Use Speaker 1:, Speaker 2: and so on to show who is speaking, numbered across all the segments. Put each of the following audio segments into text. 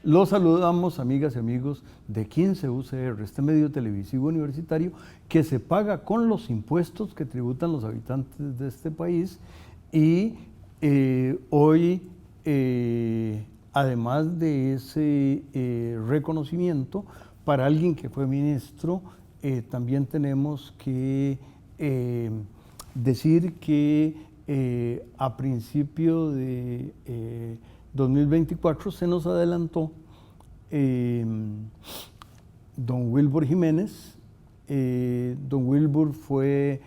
Speaker 1: Los saludamos, amigas y amigos de 15 UCR, este medio televisivo universitario que se paga con los impuestos que tributan los habitantes de este país. Y hoy, además de ese reconocimiento para alguien que fue ministro, también tenemos que decir que a principio de 2024 se nos adelantó don Wilbur Jiménez. Don Wilbur fue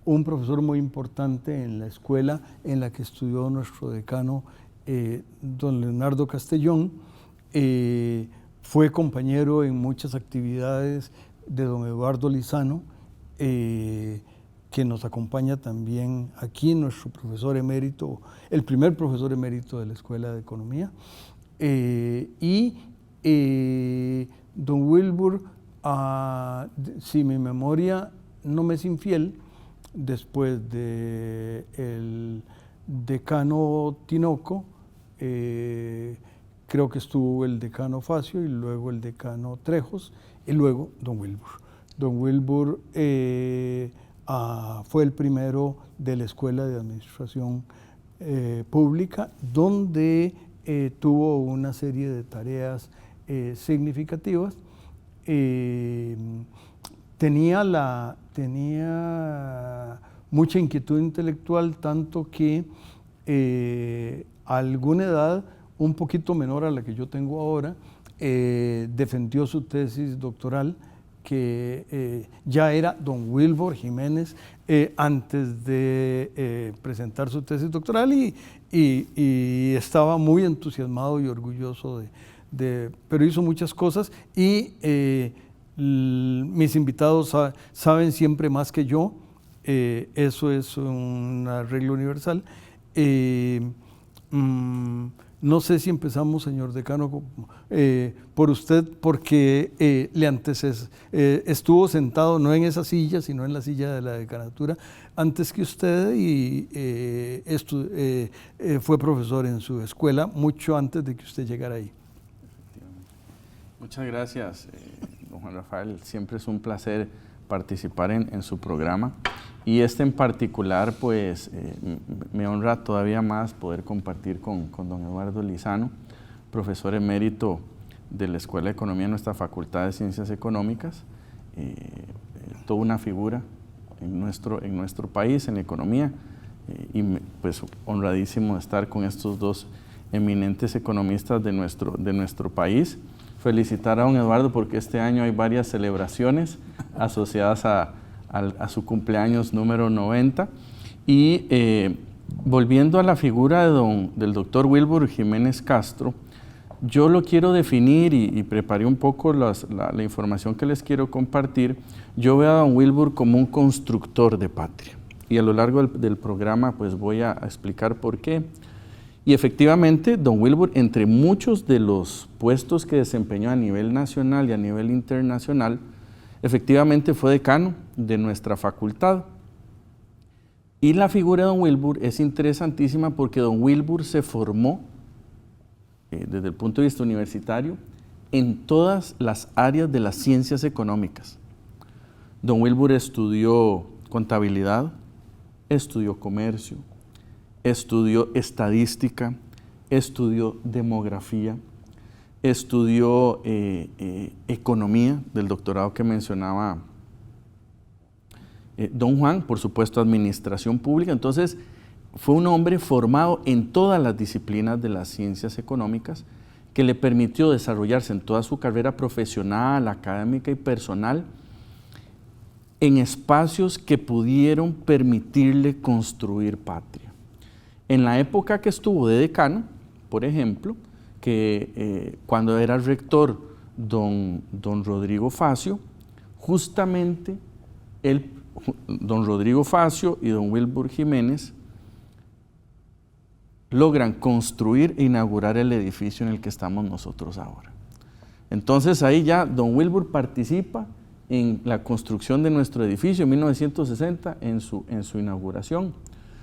Speaker 1: un profesor muy importante en la escuela en la que estudió nuestro decano, don Leonardo Castellón. Fue compañero en muchas actividades de don Eduardo Lizano, que nos acompaña también aquí, nuestro profesor emérito, el primer profesor emérito de la Escuela de Economía. Don Wilbur, si mi memoria no me es infiel, después del decano Tinoco, creo que estuvo el decano Facio y luego el decano Trejos y luego don Wilbur. Don Wilbur fue el primero de la Escuela de Administración Pública, donde tuvo una serie de tareas significativas. Tenía mucha inquietud intelectual, tanto que a alguna edad, un poquito menor a la que yo tengo ahora, defendió su tesis doctoral, que ya era don Wilbur Jiménez antes de presentar su tesis doctoral, y estaba muy entusiasmado y orgulloso pero hizo muchas cosas, y mis invitados saben siempre más que yo. Eso es una regla universal. No sé si empezamos, señor decano, por usted, porque estuvo sentado no en esa silla, sino en la silla de la decanatura antes que usted, y fue profesor en su escuela mucho antes de que usted llegara ahí.
Speaker 2: Muchas gracias, don Juan Rafael. Siempre es un placer participar en su programa, y en particular, pues me honra todavía más poder compartir con don Eduardo Lizano, profesor emérito de la Escuela de Economía en nuestra Facultad de Ciencias Económicas, toda una figura en nuestro país, en la economía, y pues honradísimo de estar con estos dos eminentes economistas de nuestro país. Felicitar a don Eduardo porque este año hay varias celebraciones asociadas a su cumpleaños número 90. Y volviendo a la figura del doctor Wilbur Jiménez Castro, yo lo quiero definir y preparé un poco la información que les quiero compartir. Yo veo a don Wilbur como un constructor de patria, y a lo largo del programa pues voy a explicar por qué. Y efectivamente, don Wilbur, entre muchos de los puestos que desempeñó a nivel nacional y a nivel internacional, efectivamente fue decano de nuestra facultad. Y la figura de don Wilbur es interesantísima porque don Wilbur se formó, desde el punto de vista universitario, en todas las áreas de las ciencias económicas. Don Wilbur estudió contabilidad, estudió comercio, estudió estadística, estudió demografía, estudió economía, del doctorado que mencionaba don Juan, por supuesto administración pública. Entonces fue un hombre formado en todas las disciplinas de las ciencias económicas, que le permitió desarrollarse en toda su carrera profesional, académica y personal en espacios que pudieron permitirle construir patria. En la época que estuvo de decano, por ejemplo, que cuando era rector don Rodrigo Facio, justamente don Rodrigo Facio y don Wilbur Jiménez logran construir e inaugurar el edificio en el que estamos nosotros ahora. Entonces ahí ya don Wilbur participa en la construcción de nuestro edificio en 1960 en su inauguración.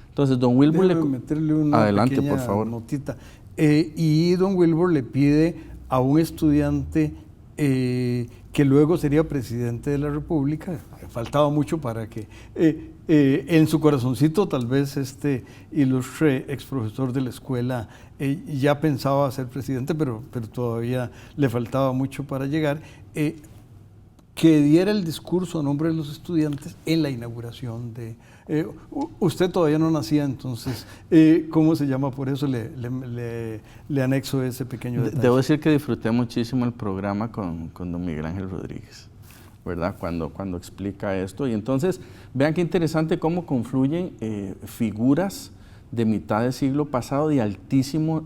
Speaker 2: Entonces don Wilbur
Speaker 1: meterle una
Speaker 2: adelante,
Speaker 1: pequeña
Speaker 2: por favor.
Speaker 1: notita. Y don Wilbur le pide a un estudiante que luego sería presidente de la República, faltaba mucho para que en su corazoncito tal vez este ilustre ex profesor de la escuela ya pensaba ser presidente, pero todavía le faltaba mucho para llegar, que diera el discurso a nombre de los estudiantes en la inauguración de... usted todavía no nacía, entonces, ¿cómo se llama? Por eso le anexo ese pequeño detalle.
Speaker 2: Debo decir que disfruté muchísimo el programa con don Miguel Ángel Rodríguez, ¿verdad? Cuando explica esto. Y entonces, vean qué interesante cómo confluyen figuras de mitad del siglo pasado de altísimo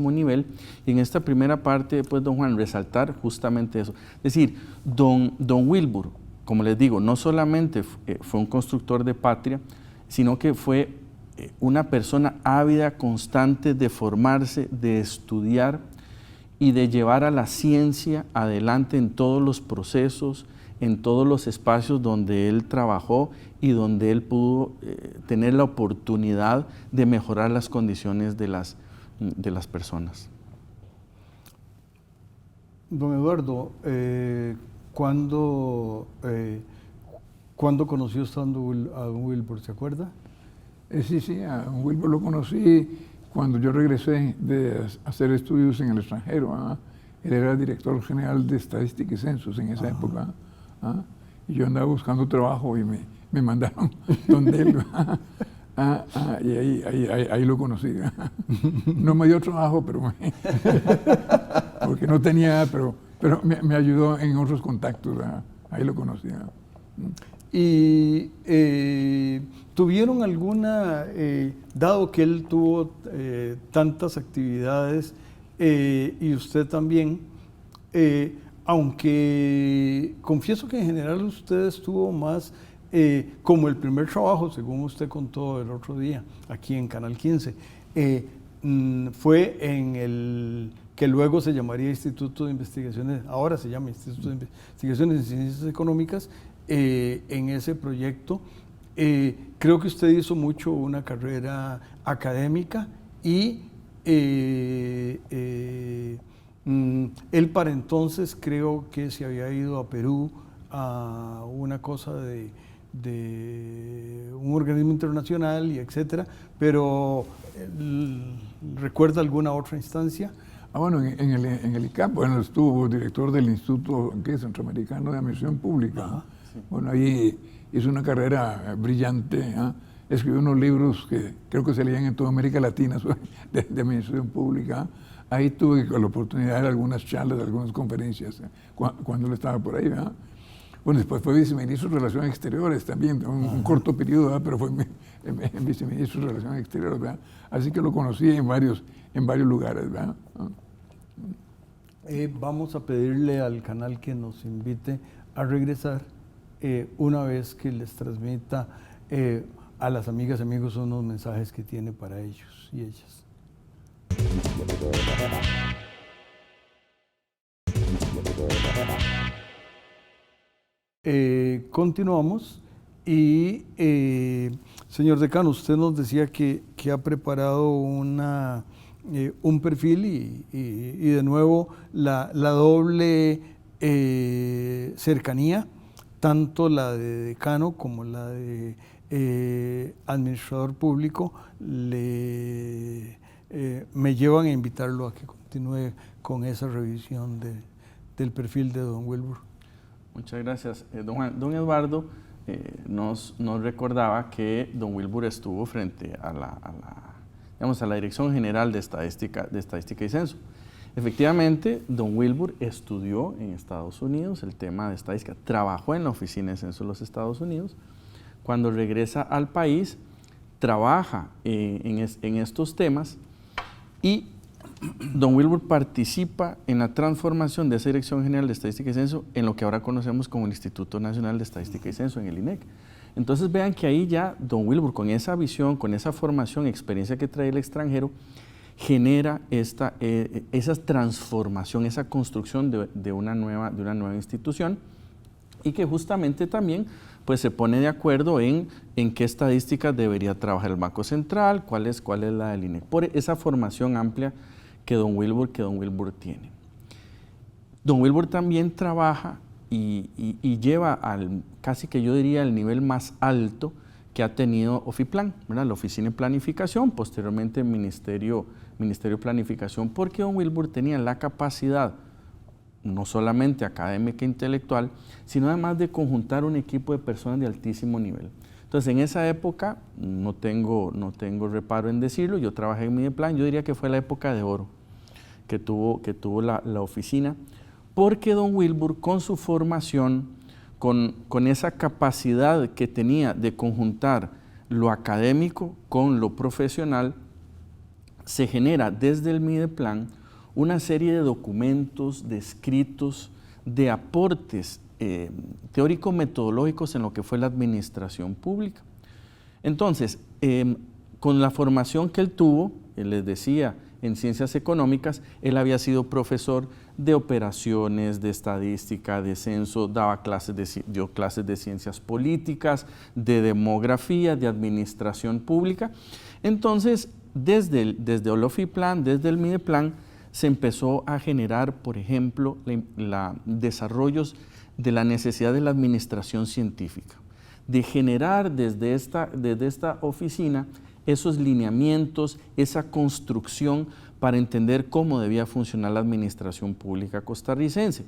Speaker 2: nivel. Y en esta primera parte, pues, don Juan, resaltar justamente eso. Es decir, don Wilbur, como les digo, no solamente fue un constructor de patria, sino que fue una persona ávida, constante de formarse, de estudiar y de llevar a la ciencia adelante en todos los procesos, en todos los espacios donde él trabajó y donde él pudo tener la oportunidad de mejorar las condiciones de las personas.
Speaker 1: Don Eduardo, ¿cuándo conoció usted a don Wilbur? ¿Se acuerda?
Speaker 3: Sí, a don Wilbur lo conocí cuando yo regresé de hacer estudios en el extranjero. Él era director general de Estadística y Censos en esa época. Y yo andaba buscando trabajo y me mandaron donde él. Y ahí lo conocí. No me dio trabajo, porque no tenía, pero me ayudó en otros contactos. Ahí lo conocí.
Speaker 1: Y ¿tuvieron alguna, dado que él tuvo tantas actividades y usted también, aunque confieso que en general usted estuvo más como el primer trabajo, según usted contó el otro día, aquí en Canal 15, fue en el que luego se llamaría Instituto de Investigaciones, ahora se llama Instituto de Investigaciones en Ciencias Económicas, en ese proyecto. Creo que usted hizo mucho una carrera académica y él para entonces creo que se había ido a Perú a una cosa de un organismo internacional y etcétera, pero ¿recuerda alguna otra instancia?
Speaker 3: Bueno, en el ICAP, bueno, estuvo director del Instituto Centroamericano de Administración Pública. Sí. Bueno, ahí hizo una carrera brillante, escribió unos libros que creo que se leían en toda América Latina de Administración Pública. Ahí tuve la oportunidad de algunas charlas, de algunas conferencias, cuando él estaba por ahí, ¿verdad? Bueno, después fue viceministro de Relaciones Exteriores también, un corto periodo, ¿verdad? Pero fue viceministro de Relaciones Exteriores, ¿verdad? Así que lo conocí en varios lugares, ¿verdad?
Speaker 1: Vamos a pedirle al canal que nos invite a regresar una vez que les transmita a las amigas y amigos unos mensajes que tiene para ellos y ellas. Continuamos y señor decano, usted nos decía que ha preparado un perfil y de nuevo la doble cercanía, tanto la de decano como la de administrador público, me llevan a invitarlo a que continúe con esa revisión del perfil de don Wilbur.
Speaker 2: Muchas gracias. Don Eduardo nos recordaba que don Wilbur estuvo frente a la Dirección General de Estadística y Censo. Efectivamente, don Wilbur estudió en Estados Unidos el tema de estadística, trabajó en la Oficina de Censo de los Estados Unidos. Cuando regresa al país, trabaja en estos temas y don Wilbur participa en la transformación de esa Dirección General de Estadística y Censo en lo que ahora conocemos como el Instituto Nacional de Estadística y Censo, en el INEC. Entonces vean que ahí ya don Wilbur, con esa visión, con esa formación, experiencia que trae el extranjero, genera esa transformación, esa construcción de una nueva institución, y que justamente también pues, se pone de acuerdo en qué estadísticas debería trabajar el Banco Central, cuál es la del INEC, por esa formación amplia que don Wilbur tiene. Don Wilbur también trabaja y lleva casi que yo diría el nivel más alto que ha tenido Ofiplan, ¿verdad? La Oficina de Planificación, posteriormente el Ministerio de Planificación, porque don Wilbur tenía la capacidad, no solamente académica e intelectual, sino además de conjuntar un equipo de personas de altísimo nivel. Entonces, en esa época, no tengo reparo en decirlo, yo trabajé en Mideplan, yo diría que fue la época de oro que tuvo la oficina, porque don Wilbur, con su formación, con esa capacidad que tenía de conjuntar lo académico con lo profesional, se genera desde el Mideplan una serie de documentos, de escritos, de aportes teórico-metodológicos en lo que fue la administración pública. Entonces, con la formación que él tuvo, les decía, en ciencias económicas, él había sido profesor de operaciones, de estadística, de censo, dio clases de ciencias políticas, de demografía, de administración pública. Entonces, desde Ofiplan, desde el Mideplan, se empezó a generar, por ejemplo, desarrollos de la necesidad de la administración científica, de generar desde esta oficina esos lineamientos, esa construcción para entender cómo debía funcionar la administración pública costarricense.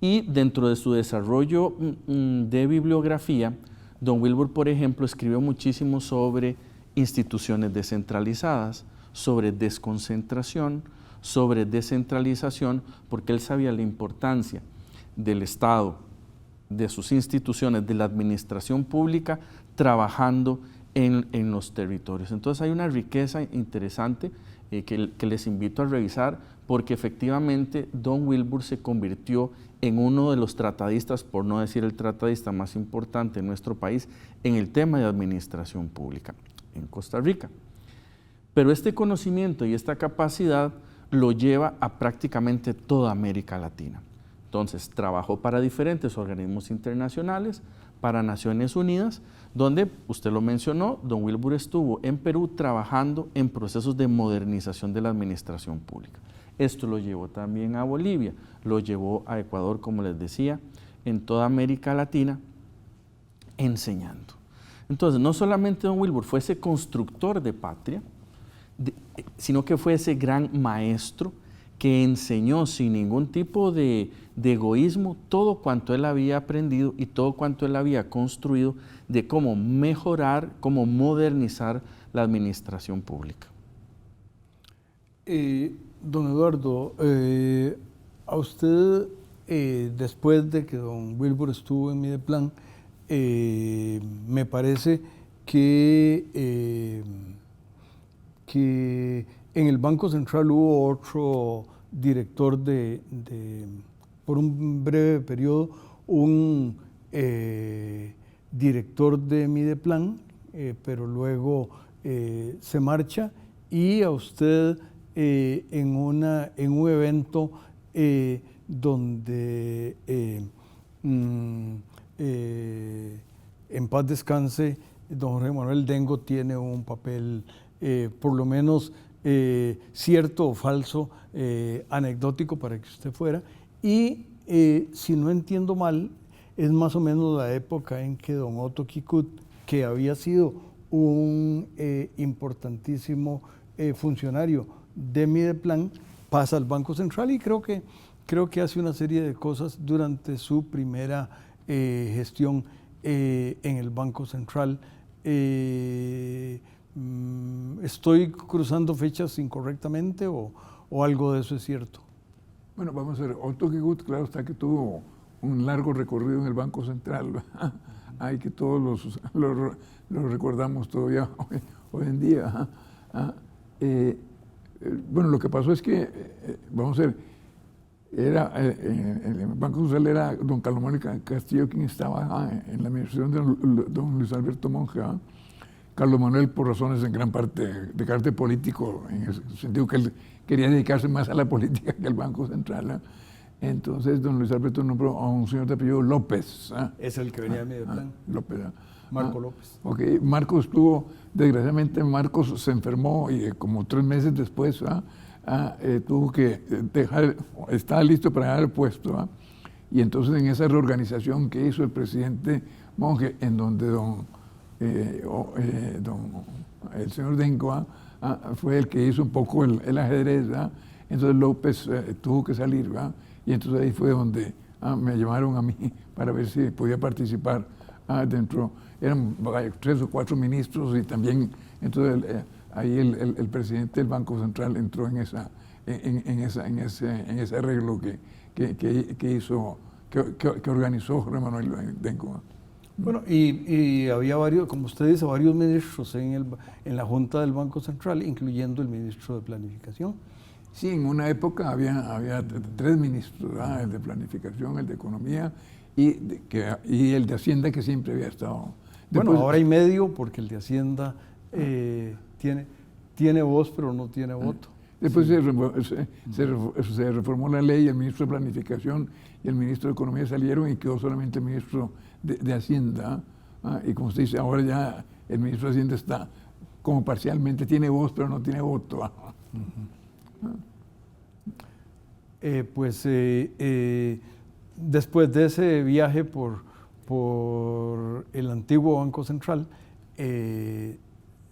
Speaker 2: Y dentro de su desarrollo de bibliografía, don Wilbur, por ejemplo, escribió muchísimo sobre instituciones descentralizadas, sobre desconcentración, sobre descentralización, porque él sabía la importancia del Estado, de sus instituciones, de la administración pública, trabajando en los territorios. Entonces hay una riqueza interesante que les invito a revisar, porque efectivamente don Wilbur se convirtió en uno de los tratadistas, por no decir el tratadista más importante en nuestro país, en el tema de administración pública en Costa Rica. Pero este conocimiento y esta capacidad lo lleva a prácticamente toda América Latina. Entonces, trabajó para diferentes organismos internacionales, para Naciones Unidas, donde, usted lo mencionó, don Wilbur estuvo en Perú trabajando en procesos de modernización de la administración pública. Esto lo llevó también a Bolivia, lo llevó a Ecuador, como les decía, en toda América Latina, enseñando. Entonces, no solamente don Wilbur fue ese constructor de patria, sino que fue ese gran maestro que enseñó sin ningún tipo de egoísmo todo cuanto él había aprendido y todo cuanto él había construido de cómo mejorar, cómo modernizar la administración pública.
Speaker 1: Don Eduardo, a usted, después de que don Wilbur estuvo en Mideplan, me parece que en el Banco Central hubo otro director por un breve periodo, un director de Mideplan, pero luego se marcha, y a usted en un evento donde en paz descanse, don Jorge Manuel Dengo tiene un papel por lo menos cierto o falso, anecdótico para que usted fuera, y si no entiendo mal, es más o menos la época en que don Otto Kikut, que había sido un importantísimo funcionario de Mideplan, pasa al Banco Central, y creo que hace una serie de cosas durante su primera gestión en el Banco Central. ¿Estoy cruzando fechas incorrectamente o algo de eso es cierto?
Speaker 3: Bueno, vamos a ver, Otto Kikut, claro está que tuvo un largo recorrido en el Banco Central, hay que todos los recordamos todavía hoy en día. bueno, lo que pasó es que, vamos a ver, el Banco Central era don Carlos Manuel Castillo quien estaba en la administración de don Luis Alberto Monge. Carlos Manuel, por razones en gran parte de carácter político, en el sentido que él quería dedicarse más a la política que al Banco Central. Entonces, don Luis Alberto nombró a un señor de apellido López.
Speaker 1: Es el que venía a Mediaplan.
Speaker 3: López.
Speaker 1: Marco López.
Speaker 3: Ok, Marcos estuvo, desgraciadamente Marcos se enfermó y como 3 meses después tuvo que dejar, estaba listo para dejar el puesto. Y entonces en esa reorganización que hizo el presidente Monge, en donde el señor Denko fue el que hizo un poco el ajedrez, entonces López tuvo que salir, y entonces ahí fue donde me llamaron a mí para ver si podía participar dentro. Eran 3 o 4 ministros y también, entonces ahí el presidente del Banco Central entró en ese arreglo que hizo, que organizó Jorge Manuel Denko.
Speaker 1: Bueno, y había varios, como usted dice, varios ministros en la Junta del Banco Central, incluyendo el ministro de Planificación.
Speaker 3: Sí, en una época había 3 ministros, el de Planificación, el de Economía y el de Hacienda, que siempre había estado.
Speaker 1: Bueno, ahora hay medio, porque el de Hacienda tiene voz, pero no tiene voto.
Speaker 3: Después se reformó la ley, el ministro de Planificación y el ministro de Economía salieron y quedó solamente el ministro de Hacienda. Y como usted dice, ahora ya el ministro de Hacienda está como parcialmente, tiene voz, pero no tiene voto.
Speaker 1: Después de ese viaje por el antiguo Banco Central,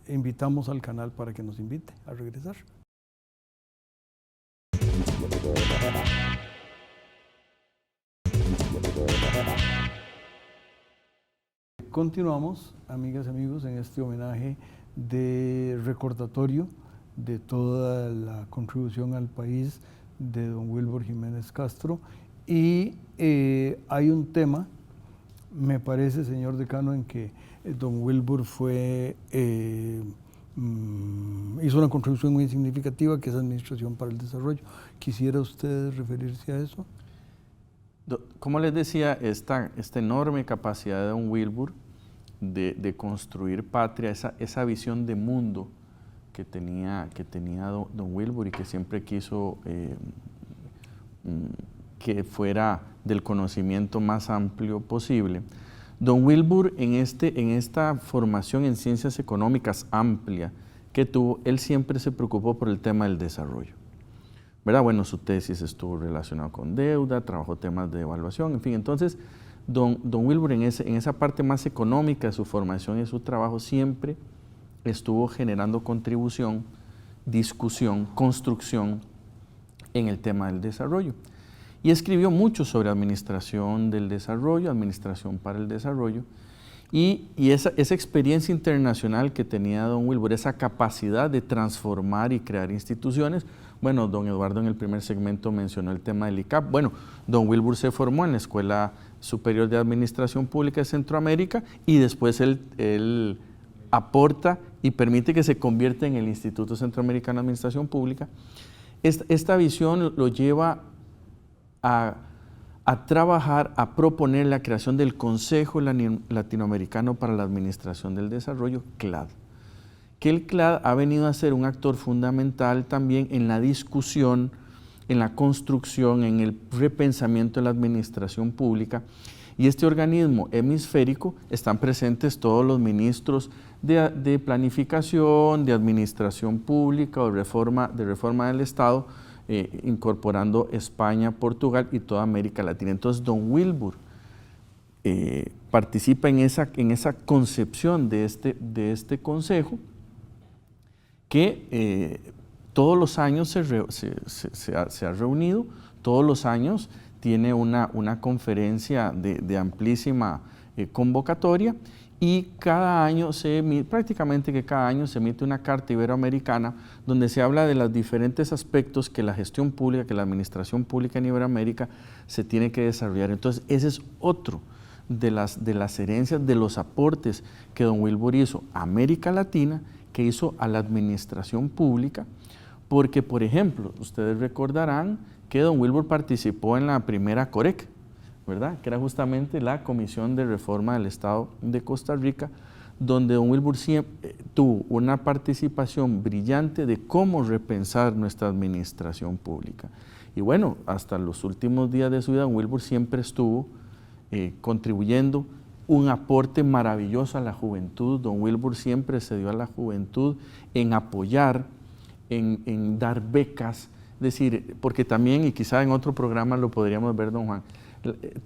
Speaker 1: invitamos al canal para que nos invite a regresar. Continuamos, amigas y amigos, en este homenaje de recordatorio de toda la contribución al país de don Wilbur Jiménez Castro. Y hay un tema, me parece, señor decano, en que don Wilbur hizo una contribución muy significativa, que es Administración para el Desarrollo. ¿Quisiera usted referirse a eso?
Speaker 2: Como les decía, esta enorme capacidad de don Wilbur de construir patria, esa visión de mundo que tenía don Wilbur y que siempre quiso que fuera del conocimiento más amplio posible. Don Wilbur, en esta formación en ciencias económicas amplia que tuvo, él siempre se preocupó por el tema del desarrollo, ¿verdad? Bueno, su tesis estuvo relacionada con deuda, trabajó temas de evaluación, en fin. Entonces, don Wilbur en esa parte más económica de su formación y su trabajo siempre estuvo generando contribución, discusión, construcción en el tema del desarrollo. Y escribió mucho sobre administración del desarrollo, administración para el desarrollo, y esa experiencia internacional que tenía don Wilbur, esa capacidad de transformar y crear instituciones. Bueno, don Eduardo en el primer segmento mencionó el tema del ICAP. Bueno, don Wilbur se formó en la Escuela Superior de Administración Pública de Centroamérica y después él aporta y permite que se convierta en el Instituto Centroamericano de Administración Pública. Esta visión lo lleva a trabajar, a proponer la creación del Consejo Latinoamericano para la Administración del Desarrollo, CLAD. Que el CLAD ha venido a ser un actor fundamental también en la discusión, en la construcción, en el repensamiento de la administración pública. Y este organismo hemisférico están presentes todos los ministros de planificación, de administración pública o de reforma del Estado, incorporando España, Portugal y toda América Latina. Entonces, don Wilbur participa en esa concepción de este consejo que todos los años se ha reunido, todos los años tiene una conferencia de amplísima convocatoria y cada año prácticamente cada año se emite una carta iberoamericana donde se habla de los diferentes aspectos que la gestión pública, que la administración pública en Iberoamérica se tiene que desarrollar. Entonces, ese es otro de las herencias, de los aportes que don Wilbur hizo a América Latina, que hizo a la administración pública, porque, por ejemplo, ustedes recordarán que don Wilbur participó en la primera COREC, ¿verdad? Que era justamente la Comisión de Reforma del Estado de Costa Rica, donde don Wilbur tuvo una participación brillante de cómo repensar nuestra administración pública. Y bueno, hasta los últimos días de su vida, don Wilbur siempre estuvo contribuyendo un aporte maravilloso a la juventud. Don Wilbur siempre se dio a la juventud en apoyar, en dar becas, es decir, porque también, y quizá en otro programa lo podríamos ver, don Juan,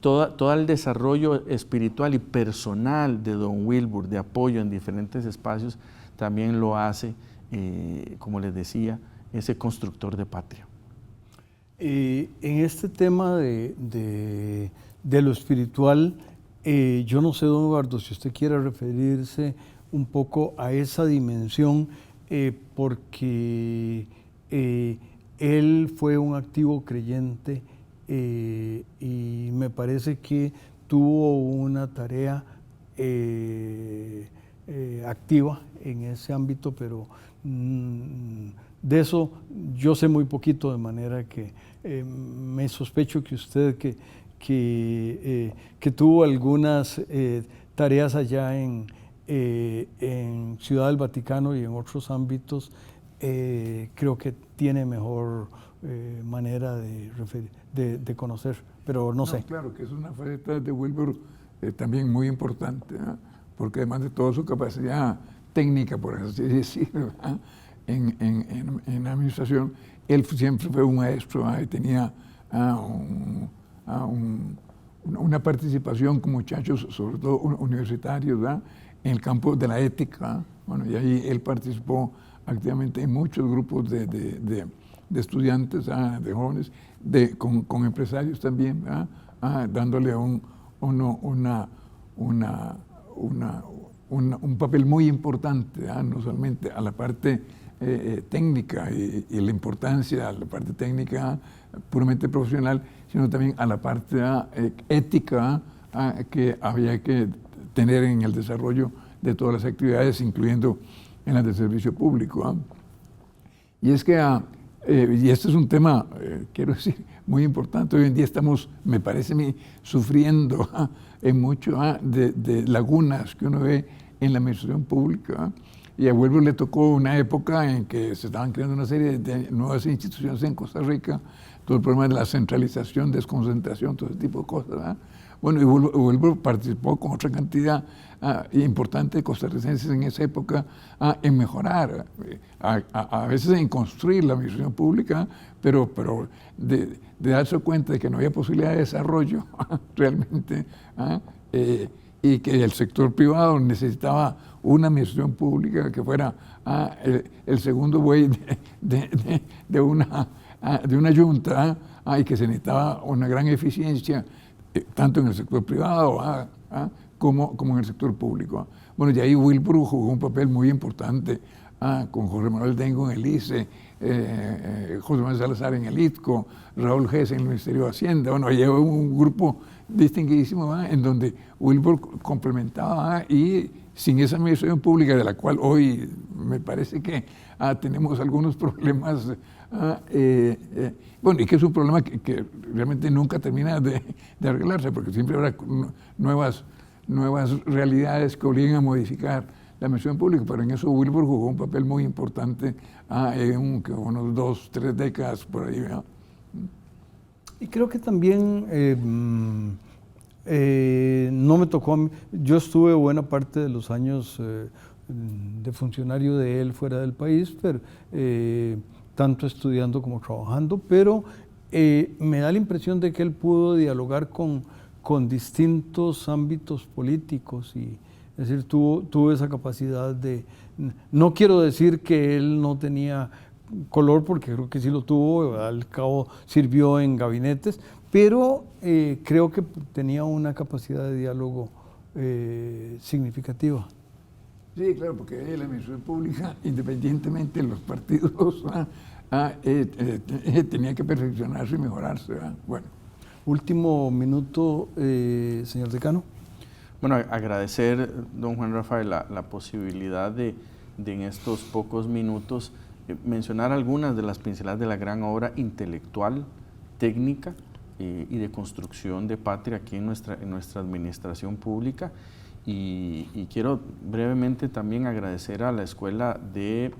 Speaker 2: todo el desarrollo espiritual y personal de don Wilbur, de apoyo en diferentes espacios, también lo hace, como les decía, ese constructor de patria.
Speaker 1: En este tema de lo espiritual, yo no sé, don Eduardo, si usted quiere referirse un poco a esa dimensión, porque él fue un activo creyente y me parece que tuvo una tarea activa en ese ámbito, pero de eso yo sé muy poquito, de manera que me sospecho que usted que tuvo algunas tareas allá en Ciudad del Vaticano y en otros ámbitos, creo que tiene mejor manera de conocer, pero no sé.
Speaker 3: Claro, que es una faceta de Wilbur también muy importante, ¿eh? Porque además de toda su capacidad técnica, por así decirlo, en administración, él siempre fue un maestro, y tenía una participación con muchachos, sobre todo universitarios, en el campo de la ética. Bueno, y ahí él participó activamente en muchos grupos de estudiantes, de jóvenes, con empresarios también, dándole un papel muy importante, no solamente a la parte técnica y la importancia a la parte técnica puramente profesional, sino también a la parte ética que había que tener en el desarrollo de todas las actividades, incluyendo en las de servicio público. Y es que, y este es un tema, quiero decir, muy importante. Hoy en día estamos, me parece a mí, sufriendo en mucho de lagunas que uno ve en la administración pública. Y a Wilbur le tocó una época en que se estaban creando una serie de nuevas instituciones en Costa Rica, todo el problema de la centralización, desconcentración, todo ese tipo de cosas. Bueno, y Wilbur participó con otra cantidad importante de costarricenses en esa época en mejorar, a veces en construir la administración pública, pero de darse cuenta de que no había posibilidad de desarrollo realmente, y que el sector privado necesitaba una administración pública que fuera el segundo buey de una junta, y que se necesitaba una gran eficiencia tanto en el sector privado como en el sector público. Bueno, y ahí Wilbur jugó un papel muy importante con José Manuel Dengo en el ICE, José Manuel Salazar en el ITCO, Raúl Gess en el Ministerio de Hacienda. Bueno, ahí llevó un grupo distinguidísimo en donde Wilbur complementaba y sin esa administración pública, de la cual hoy me parece que tenemos algunos problemas, bueno, y que es un problema que realmente nunca termina de arreglarse, porque siempre habrá nuevas realidades que obliguen a modificar la administración pública, pero en eso Wilbur jugó un papel muy importante en unos 2, 3 décadas por ahí.
Speaker 1: Y creo que también no me tocó a mí. Yo estuve buena parte de los años de funcionario de él fuera del país, pero, tanto estudiando como trabajando, pero me da la impresión de que él pudo dialogar con distintos ámbitos políticos, y es decir, tuvo esa capacidad de, no quiero decir que él no tenía color, porque creo que sí lo tuvo, al cabo sirvió en gabinetes, pero creo que tenía una capacidad de diálogo significativa.
Speaker 3: Sí, claro, porque la administración pública, independientemente de los partidos, tenía que perfeccionarse y mejorarse. Bueno.
Speaker 1: Último minuto, señor decano.
Speaker 2: Bueno, agradecer, don Juan Rafael, la posibilidad de en estos pocos minutos mencionar algunas de las pinceladas de la gran obra intelectual, técnica y de construcción de patria aquí en nuestra administración pública. Y quiero brevemente también agradecer a la Escuela de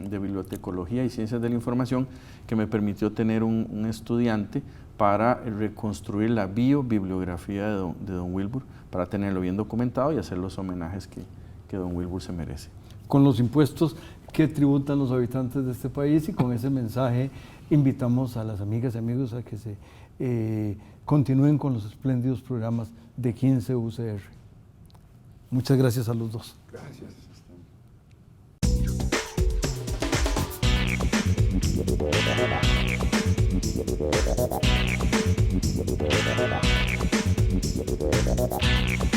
Speaker 2: Bibliotecología y Ciencias de la Información, que me permitió tener un estudiante para reconstruir la bibliografía de don Wilbur, para tenerlo bien documentado y hacer los homenajes que don Wilbur se merece.
Speaker 1: Con los impuestos que tributan los habitantes de este país, y con ese mensaje invitamos a las amigas y amigos a que se continúen con los espléndidos programas de 15 UCR. Muchas gracias a los dos.
Speaker 3: Gracias.
Speaker 4: Gracias.